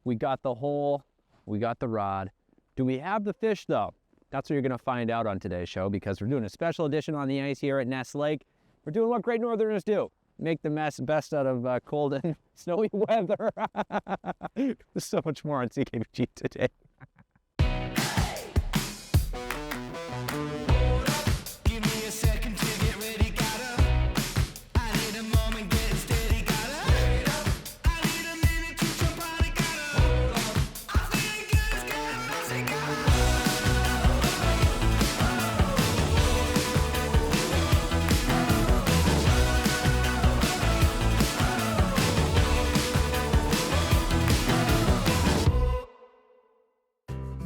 We got the hole, we got the rod. Do we have the fish though? That's what you're gonna find out on today's show, because we're doing a special edition on the ice here at Ness Lake. We're doing what great Northerners do. Make the best out of cold and snowy weather. There's so much more on CKPG today.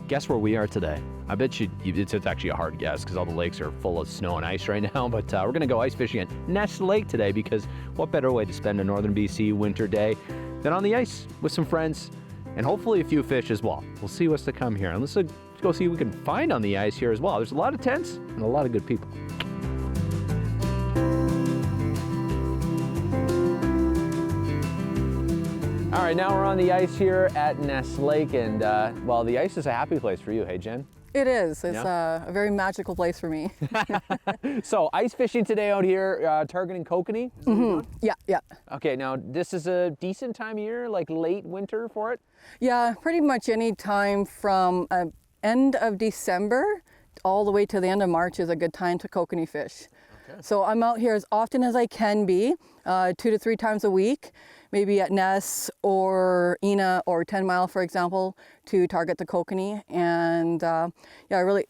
Guess where we are today? I bet it's actually a hard guess because all the lakes are full of snow and ice right now, but we're gonna go ice fishing at Ness Lake today, because what better way to spend a northern BC winter day than on the ice with some friends and hopefully a few fish as well. We'll see what's to come here, and let's go see what we can find on the ice here as well. There's a lot of tents and a lot of good people. All right, now we're on the ice here at Ness Lake, and well, the ice is a happy place for you, hey Jen? It is. It's a very magical place for me. So ice fishing today out here, targeting kokanee? Yeah. Okay, now this is a decent time of year, like late winter for it? Yeah, pretty much any time from end of December all the way to the end of March is a good time to kokanee fish. Okay. So I'm out here as often as I can be, 2 to 3 times a week, maybe at Ness or Ina or 10 Mile, for example, to target the kokanee. And yeah,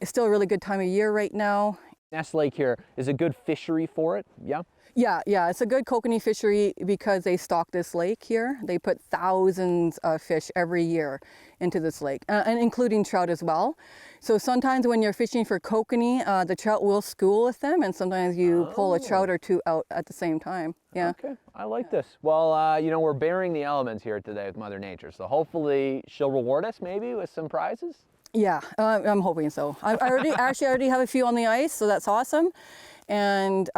it's still a really good time of year right now. Ness Lake here is a good fishery for it, yeah? Yeah, it's a good kokanee fishery because they stock this lake here. They put thousands of fish every year into this lake, and including trout as well. So sometimes when you're fishing for kokanee, the trout will school with them, and sometimes you pull a trout or two out at the same time. Yeah. Okay, I like this. Well, you know, we're bearing the elements here today with Mother Nature, so hopefully she'll reward us maybe with some prizes. Yeah, I'm hoping so. I already have a few on the ice, so that's awesome. And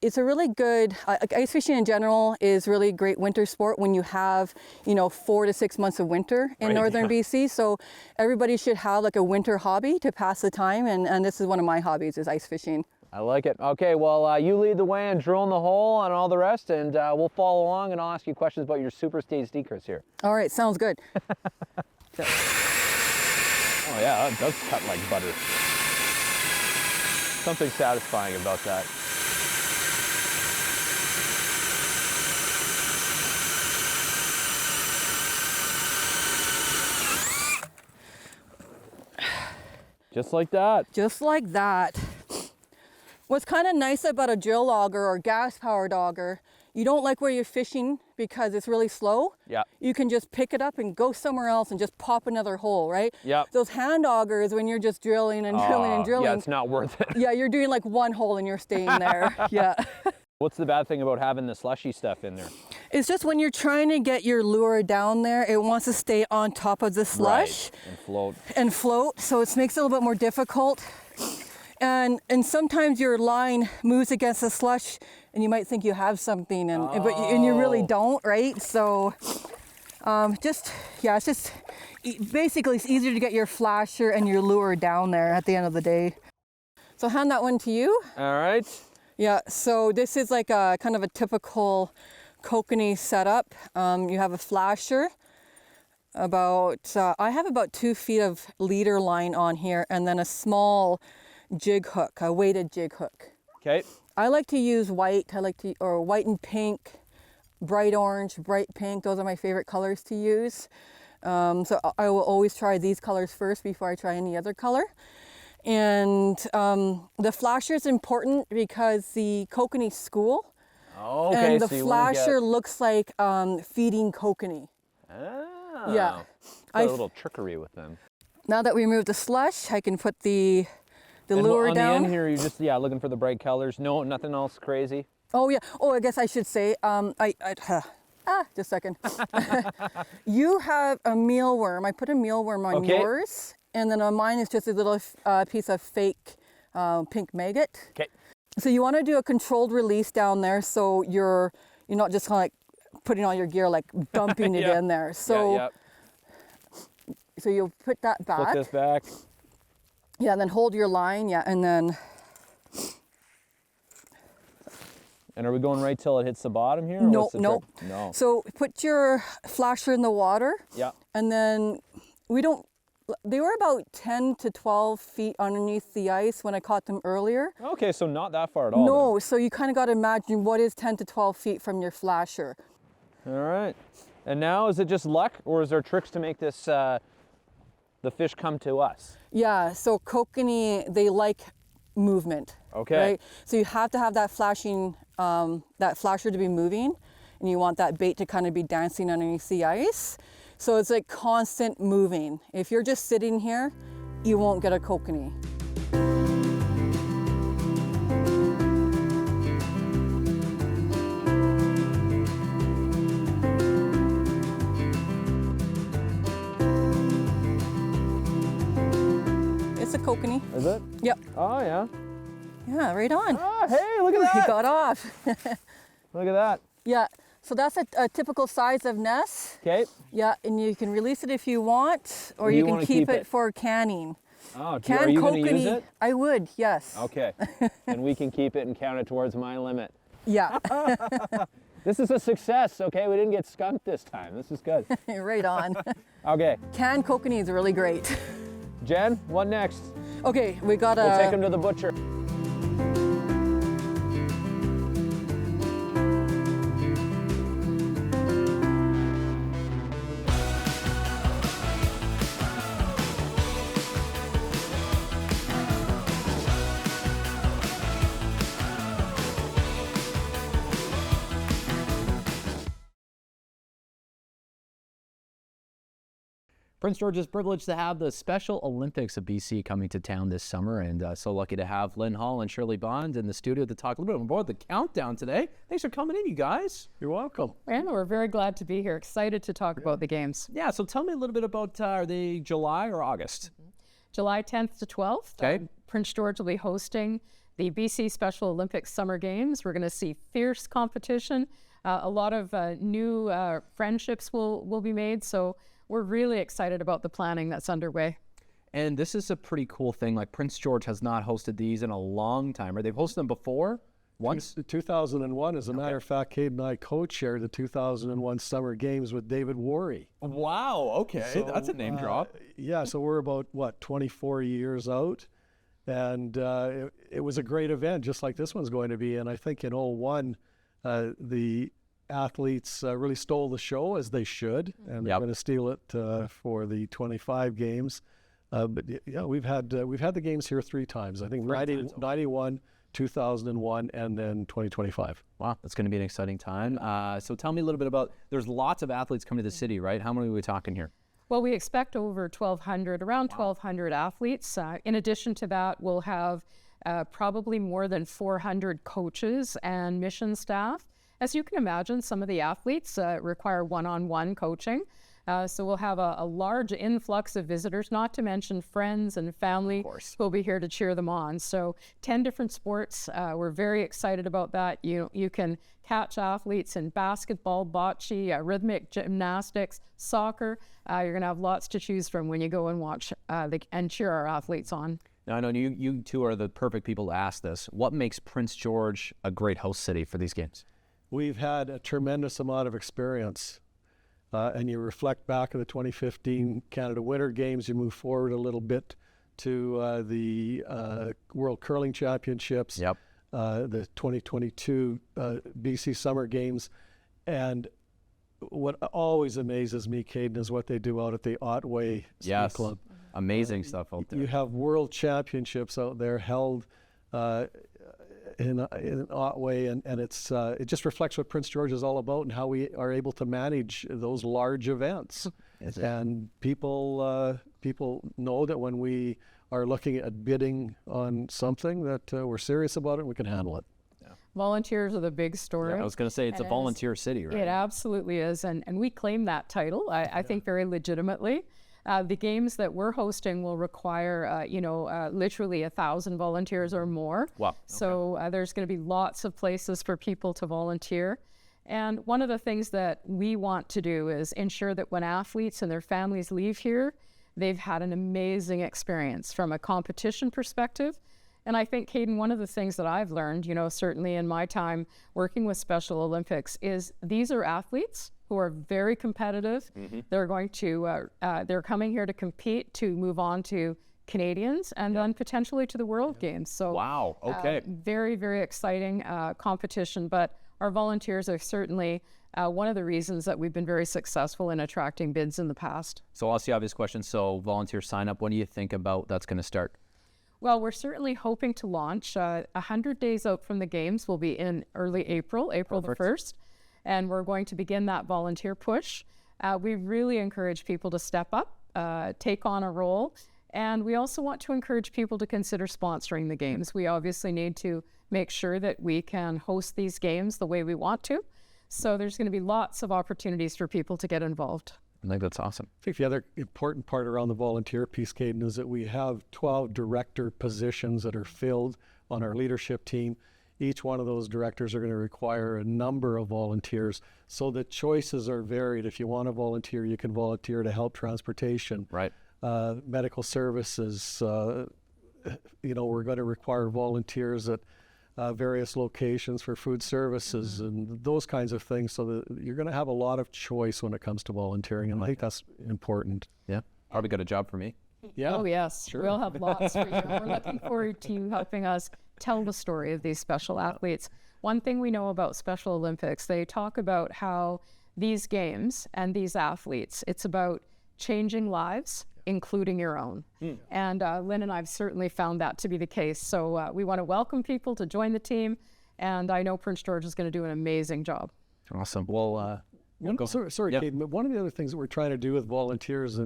it's a really good, ice fishing in general is really great winter sport when you have, 4 to 6 months of winter in northern BC. So everybody should have like a winter hobby to pass the time. And this is one of my hobbies, is ice fishing. I like it. Okay, well, you lead the way in drilling the hole and all the rest, and we'll follow along, and I'll ask you questions about your super stage sneakers here. All right, sounds good. Oh yeah, that does cut like butter. Something satisfying about that. Just like that. Just like that. What's kind of nice about a drill auger or gas powered auger, you don't like where you're fishing because it's really slow. Yeah. You can just pick it up and go somewhere else and just pop another hole, right? Yeah. Those hand augers, when you're just drilling and drilling and drilling. Yeah, it's not worth it. Yeah, you're doing like one hole and you're staying there. Yeah. What's the bad thing about having the slushy stuff in there? It's just when you're trying to get your lure down there, it wants to stay on top of the slush. Right. And float. So it makes it a little bit more difficult. And sometimes your line moves against the slush and you might think you have something, and you really don't, right? So basically it's easier to get your flasher and your lure down there at the end of the day. So hand that one to you. All right. Yeah, so this is like a kind of a typical kokanee setup. You have a flasher, I have about 2 feet of leader line on here, and then a small jig hook, a weighted jig hook. Okay. I like to use white. Or white and pink, bright orange, bright pink. Those are my favorite colors to use. So I will always try these colors first before I try any other color. And the flasher is important because the kokanee school. Oh, okay. And the flasher looks like feeding kokanee. Oh. Yeah. A little trickery with them. Now that we removed the slush, I can put the lure down. On the end here, you're just looking for the bright colors. No, nothing else crazy. Oh yeah. Oh, I guess I should say. Just a second. You have a mealworm. I put a mealworm on yours, and then on mine is just a little piece of fake pink maggot. Okay. So you want to do a controlled release down there, so you're not just kind of like putting all your gear, like dumping it in there. So So you'll put that back. Flip this back. Yeah, and then hold your line. Yeah, and then. And are we going right till it hits the bottom here? Or No, what's the no. trick? No. So put your flasher in the water. Yeah. And then they were about 10 to 12 feet underneath the ice when I caught them earlier. Okay, so not that far at all. No, so you kind of got to imagine what is 10 to 12 feet from your flasher. All right. And now, is it just luck, or is there tricks to make this, the fish come to us? Yeah, so kokanee, they like movement. Okay. Right? So you have to have that flashing, that flasher to be moving, and you want that bait to kind of be dancing underneath the ice. So it's like constant moving. If you're just sitting here, you won't get a kokanee. It's a kokanee. Is it? Yep. Oh, yeah. Yeah, right on. Ah, hey, look at He that. got off. Look at that. Yeah, so that's a typical size of Ness. Okay. Yeah, and you can release it if you want, or Do you you can wanna keep keep it it? for canning. Oh, are Canned you going to use kokanee, it? I would, yes. Okay. And we can keep it and count it towards my limit. Yeah, This is a success, okay? We didn't get skunked this time. This is good. right on. Okay. Canned kokanee is really great. Jen, what next? Okay, we got We'll take him to the butcher. Prince George is privileged to have the Special Olympics of BC coming to town this summer, and so lucky to have Lynn Hall and Shirley Bond in the studio to talk a little bit more about the countdown today. Thanks for coming in, you guys. You're welcome. And we're very glad to be here, excited to talk about the games. Yeah, so tell me a little bit about, are they July or August? July 10th to 12th, Okay. Prince George will be hosting the BC Special Olympics Summer Games. We're going to see fierce competition. A lot of new friendships will be made, so we're really excited about the planning that's underway. And this is a pretty cool thing. Like, Prince George has not hosted these in a long time. Or they've hosted them before? Once? 2001, as a matter of fact, Kate and I co-chaired the 2001 Summer Games with David Worry. Wow, okay. That's a name drop. Yeah, so we're about, 24 years out. And it was a great event, just like this one's going to be. And I think in 01, the athletes really stole the show, as they should. And they're going to steal it for the 25 games. But yeah, we've had the games here 3 times. I think 91, 2001, and then 2025. Wow, that's going to be an exciting time. So tell me a little bit about, there's lots of athletes coming to the city, right? How many are we talking here? Well, we expect over 1,200, around 1,200 athletes. In addition to that, we'll have probably more than 400 coaches and mission staff. As you can imagine, some of the athletes require one-on-one coaching. So we'll have a large influx of visitors, not to mention friends and family who will be here to cheer them on. So 10 different sports. We're very excited about that. You can catch athletes in basketball, bocce, rhythmic gymnastics, soccer. You're going to have lots to choose from when you go and watch and cheer our athletes on. Now, I know you two are the perfect people to ask this. What makes Prince George a great host city for these games? We've had a tremendous amount of experience. And you reflect back at the 2015 Canada Winter Games, you move forward a little bit to the World Curling Championships, the 2022 BC Summer Games. And what always amazes me, Caden, is what they do out at the Otway Ski Club. Amazing stuff out there. You have world championships out there held in Otway, and it's it just reflects what Prince George is all about and how we are able to manage those large events. And people know that when we are looking at bidding on something, that we're serious about it and we can handle it. Volunteers are the big story. I was going to say, it's a volunteer city, right? It absolutely is, and we claim that title, I think, very legitimately. The games that we're hosting will require, literally 1,000 volunteers or more. Wow. So there's going to be lots of places for people to volunteer. And one of the things that we want to do is ensure that when athletes and their families leave here, they've had an amazing experience from a competition perspective. And I think, Caden, one of the things that I've learned, certainly in my time working with Special Olympics, is these are athletes who are very competitive. They're going to, they're coming here to compete, to move on to Canadians and then potentially to the World Games. So Wow, okay. Very, very exciting competition, but our volunteers are certainly one of the reasons that we've been very successful in attracting bids in the past. So I'll ask the obvious question. So volunteer sign up, when do you think about that's going to start? Well, we're certainly hoping to launch 100 days out from the Games. Will be in early April the 1st, and we're going to begin that volunteer push. We really encourage people to step up, take on a role, and we also want to encourage people to consider sponsoring the Games. We obviously need to make sure that we can host these Games the way we want to. So there's going to be lots of opportunities for people to get involved. I think that's awesome. I think the other important part around the volunteer piece, Caden, is that we have 12 director positions that are filled on our leadership team. Each one of those directors are going to require a number of volunteers. So the choices are varied. If you want to volunteer, you can volunteer to help transportation. Right. Medical services, we're going to require volunteers at various locations for food services and those kinds of things, so that you're going to have a lot of choice when it comes to volunteering, and I think that's important. Yeah, probably got a job for me. Yeah. Oh yes, sure. We'll have lots for you. We're looking forward to you helping us tell the story of these special athletes. One thing we know about Special Olympics, they talk about how these games and these athletes, it's about changing lives, including your own. And Lynn and I have certainly found that to be the case. So we want to welcome people to join the team, and I know Prince George is going to do an amazing job. Awesome. Well, Sorry, Yeah. Caden, but one of the other things that we're trying to do with volunteers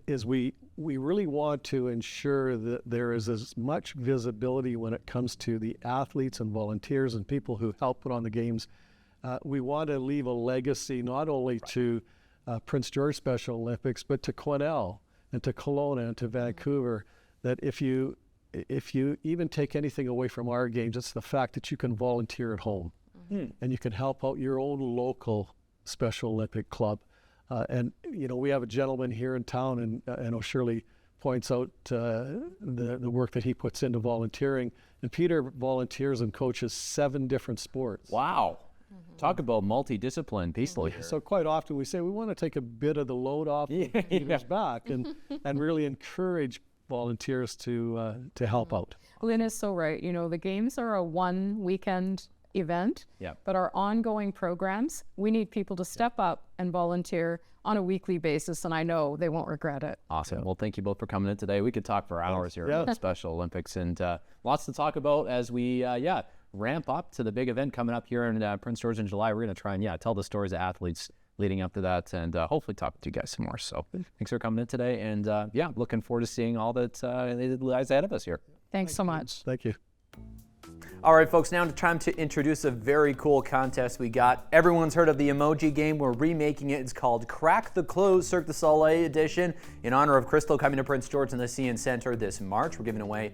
is we really want to ensure that there is as much visibility when it comes to the athletes and volunteers and people who help put on the Games. We want to leave a legacy not only to Prince George Special Olympics, but to Quesnel and to Kelowna and to Vancouver, that if you even take anything away from our Games, it's the fact that you can volunteer at home and you can help out your own local Special Olympic club. And we have a gentleman here in town, and I know Shirley points out the work that he puts into volunteering, and Peter volunteers and coaches 7 different sports. wow. Talk about multidiscipline people here. So quite often we say we want to take a bit of the load off Peter's back and really encourage volunteers to help out. Lynn is so right. The Games are a one weekend event, but our ongoing programs, we need people to step up and volunteer on a weekly basis, and I know they won't regret it. Awesome. Well, thank you both for coming in today. We could talk for hours here about Special Olympics, and lots to talk about as we, ramp up to the big event coming up here in Prince George in July. We're going to try and, tell the stories of athletes leading up to that, and hopefully talk to you guys some more. So thanks for coming in today, and looking forward to seeing all that lies ahead of us here. Thanks so much. Thank you. All right, folks, now time to introduce a very cool contest we got. Everyone's heard of the emoji game. We're remaking it. It's called Crack the Clothes Cirque du Soleil edition in honor of Crystal coming to Prince George in the CN Center this March. We're giving away.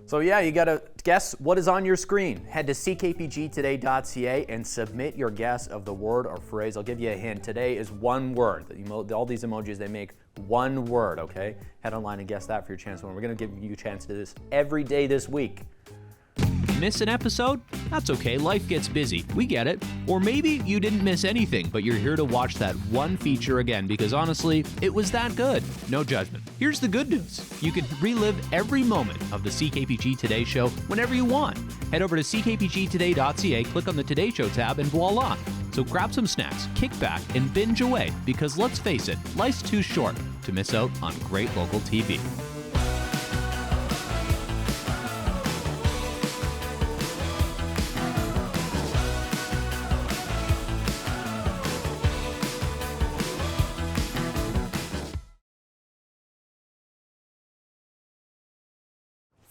So you got to guess what is on your screen. Head to ckpgtoday.ca and submit your guess of the word or phrase. I'll give you a hint. Today is one word. All these emojis, they make one word, okay? Head online and guess that for your chance to win. We're going to give you a chance to do this every day this week. Miss an episode? That's okay, life gets busy. We get it. Or maybe you didn't miss anything, but you're here to watch that one feature again because honestly, it was that good. No judgment. Here's the good news. You can relive every moment of the CKPG Today Show whenever you want. Head over to ckpgtoday.ca, click on the Today Show tab, and voila. So grab some snacks, kick back, and binge away because let's face it, life's too short to miss out on great local TV.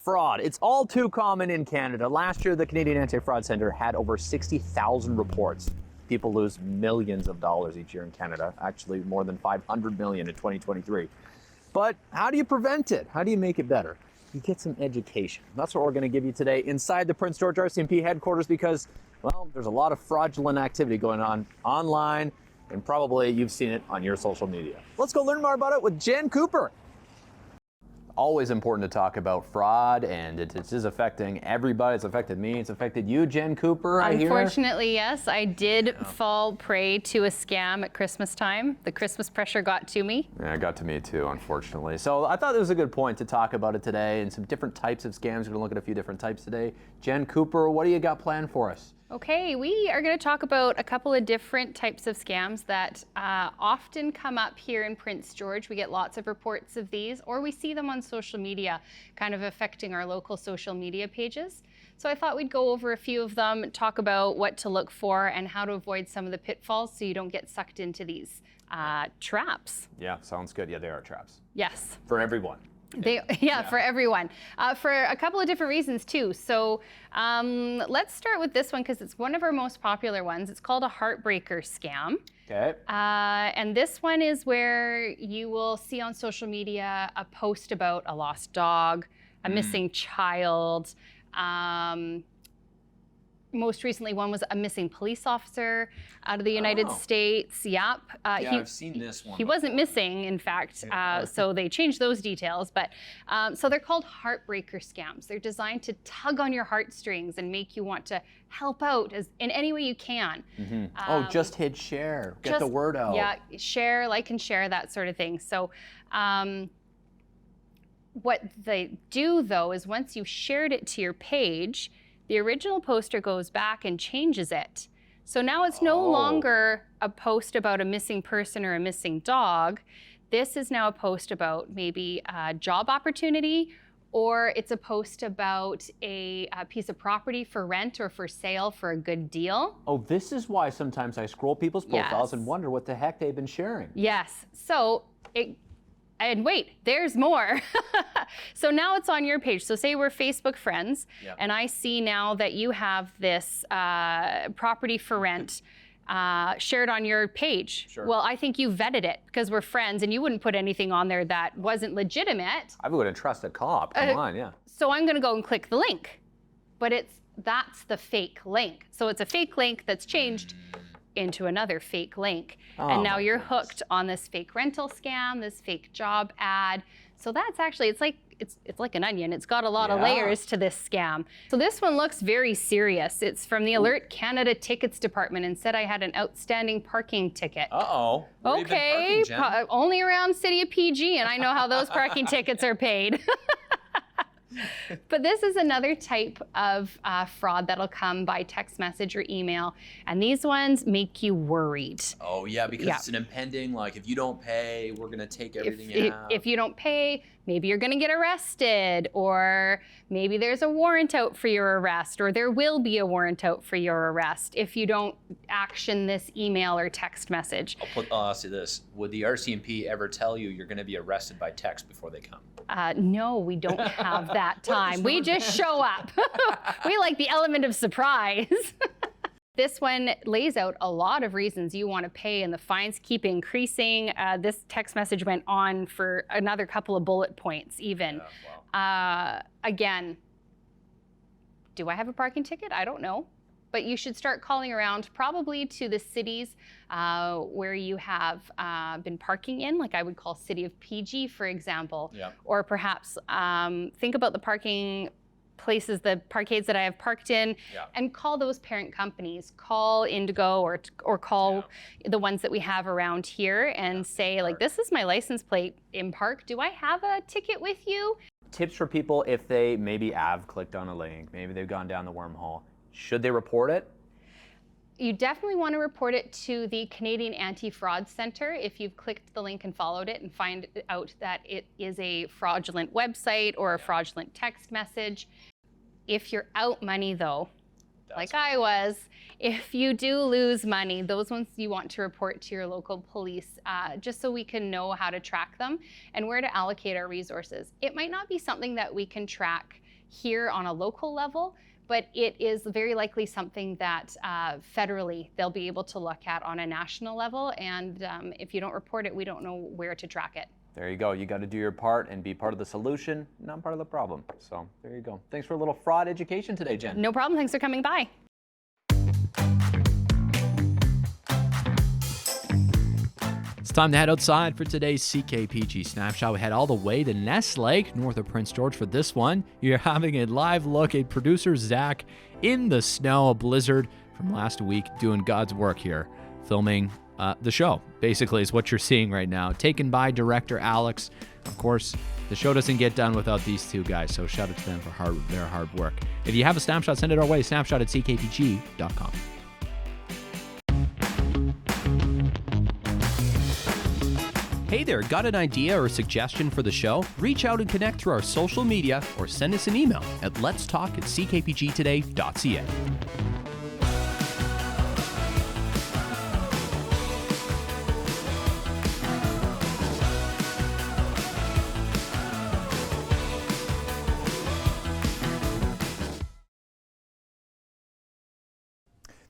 Fraud. It's all too common in Canada. Last year, the Canadian Anti-Fraud Centre had over 60,000 reports. People lose millions of dollars each year in Canada, actually more than 500 million in 2023. But how do you prevent it? How do you make it better? You get some education. That's what we're going to give you today inside the Prince George RCMP headquarters because, well, there's a lot of fraudulent activity going on online and probably you've seen it on your social media. Let's go learn more about it with Jen Cooper. Always important to talk about fraud, and it is affecting everybody. It's affected me. It's affected you, Jen Cooper, I hear. Unfortunately, yes. I did fall prey to a scam at Christmas time. The Christmas pressure got to me. Yeah, it got to me too, unfortunately. So I thought it was a good point to talk about it today and some different types of scams. We're going to look at a few different types today. Jen Cooper, what do you got planned for us? Okay, we are going to talk about a couple of different types of scams that often come up here in Prince George. We get lots of reports of these, or we see them on social media, kind of affecting our local social media pages. So I thought we'd go over a few of them, talk about what to look for and how to avoid some of the pitfalls so you don't get sucked into these traps. Yeah, sounds good. Yeah, they are traps. Yes. For everyone. For everyone, for a couple of different reasons too. So let's start with this one because it's one of our most popular ones. It's called a heartbreaker scam. Okay. And this one is where you will see on social media a post about a lost dog, a missing child. Most recently, one was a missing police officer out of the United States. Yep. I've seen this one. He wasn't missing, in fact, so they changed those details. But so they're called heartbreaker scams. They're designed to tug on your heartstrings and make you want to help out in any way you can. Just hit share. Get the word out. Yeah, share, like, and share, that sort of thing. So what they do, though, is once you've shared it to your page, the original poster goes back and changes it. So now it's no longer a post about a missing person or a missing dog. This is now a post about maybe a job opportunity, or it's a post about a piece of property for rent or for sale for a good deal. Oh, this is why sometimes I scroll people's profiles and wonder what the heck they've been sharing. Yes. So and wait, there's more. So now it's on your page. So say we're Facebook friends, and I see now that you have this property for rent shared on your page. Sure. Well, I think you vetted it because we're friends, and you wouldn't put anything on there that wasn't legitimate. I wouldn't trust a cop. Come on, yeah. So I'm going to go and click the link, but that's the fake link. So it's a fake link that's changed into another fake link. And now you're hooked on this fake rental scam, this fake job ad. So that's actually, it's like an onion. It's got a lot of layers to this scam. So this one looks very serious. It's from the Alert Canada Tickets Department and said I had an outstanding parking ticket. Uh-oh. Where have you been parking, Jen? Only around City of PG, and I know how those parking tickets are paid. But this is another type of fraud that'll come by text message or email, and these ones make you worried. Oh yeah, because it's an impending, like, if you don't pay, we're gonna take everything you have. If you don't pay, maybe you're gonna get arrested, or maybe there's a warrant out for your arrest, or there will be a warrant out for your arrest if you don't action this email or text message. I'll ask you this. Would the RCMP ever tell you you're gonna be arrested by text before they come? No, we don't have that time. We just show up. We like the element of surprise. This one lays out a lot of reasons you want to pay, and the fines keep increasing. This text message went on for another couple of bullet points even. Again, do I have a parking ticket? I don't know. But you should start calling around probably to the cities where you have been parking in, like I would call City of PG, for example. Or perhaps think about the parking places, the parkades that I have parked in, and call those parent companies. Call Indigo or call the ones that we have around here and say, like, this is my license plate in park. Do I have a ticket with you? Tips for people if they maybe have clicked on a link, maybe they've gone down the wormhole. Should they report it? You definitely want to report it to the Canadian Anti-Fraud Centre if you've clicked the link and followed it and find out that it is a fraudulent website or a fraudulent text message. If you're out money, though, like I was, if you do lose money, those ones you want to report to your local police just so we can know how to track them and where to allocate our resources. It might not be something that we can track here on a local level, but it is very likely something that federally they'll be able to look at on a national level. And if you don't report it, we don't know where to track it. There you go. You got to do your part and be part of the solution, not part of the problem. So there you go. Thanks for a little fraud education today, Jen. No problem. Thanks for coming by. It's time to head outside for today's CKPG Snapshot. We head all the way to Ness Lake, north of Prince George for this one. You're having a live look at producer Zach in the snow, a blizzard from last week, doing God's work here, filming the show, basically, is what you're seeing right now. Taken by director Alex. Of course, the show doesn't get done without these two guys, so shout out to them for their hard work. If you have a snapshot, send it our way, snapshot@ckpg.com. Hey there, got an idea or suggestion for the show? Reach out and connect through our social media or send us an email at letstalk@ckpgtoday.ca.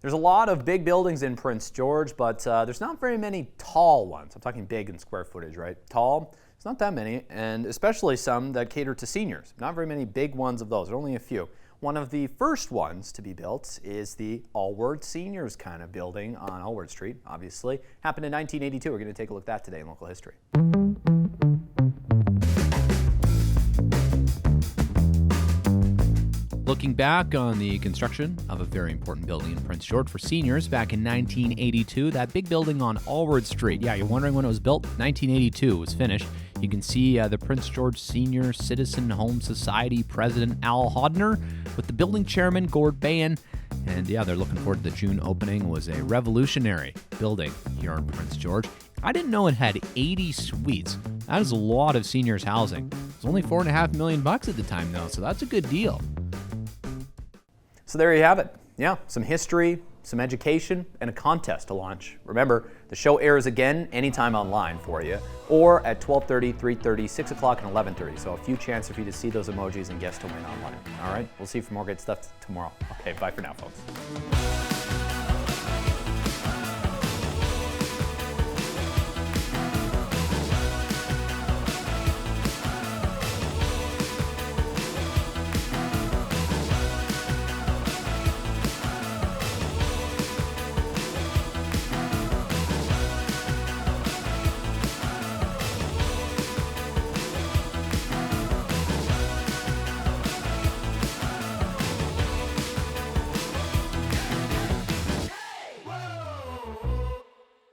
There's a lot of big buildings in Prince George, but there's not very many tall ones. I'm talking big in square footage, right? Tall, it's not that many, and especially some that cater to seniors. Not very many big ones of those, there are only a few. One of the first ones to be built is the Allward Seniors kind of building on Allward Street, obviously. Happened in 1982. We're going to take a look at that today in local history. Looking back on the construction of a very important building in Prince George for seniors back in 1982, that big building on Allward Street. Yeah, you're wondering when it was built? 1982 was finished. You can see the Prince George Senior Citizen Home Society President Al Hodner with the building chairman Gord Bain. And yeah, they're looking forward to the June opening. It was a revolutionary building here in Prince George. I didn't know it had 80 suites. That is a lot of seniors housing. It was only $4.5 million at the time though, so that's a good deal. So there you have it. Yeah, some history, some education, and a contest to launch. Remember, the show airs again anytime online for you, or at 12:30, 3:30, 6 o'clock, and 11:30. So a few chances for you to see those emojis and guess to win online. All right, we'll see you for more good stuff tomorrow. Okay, bye for now, folks.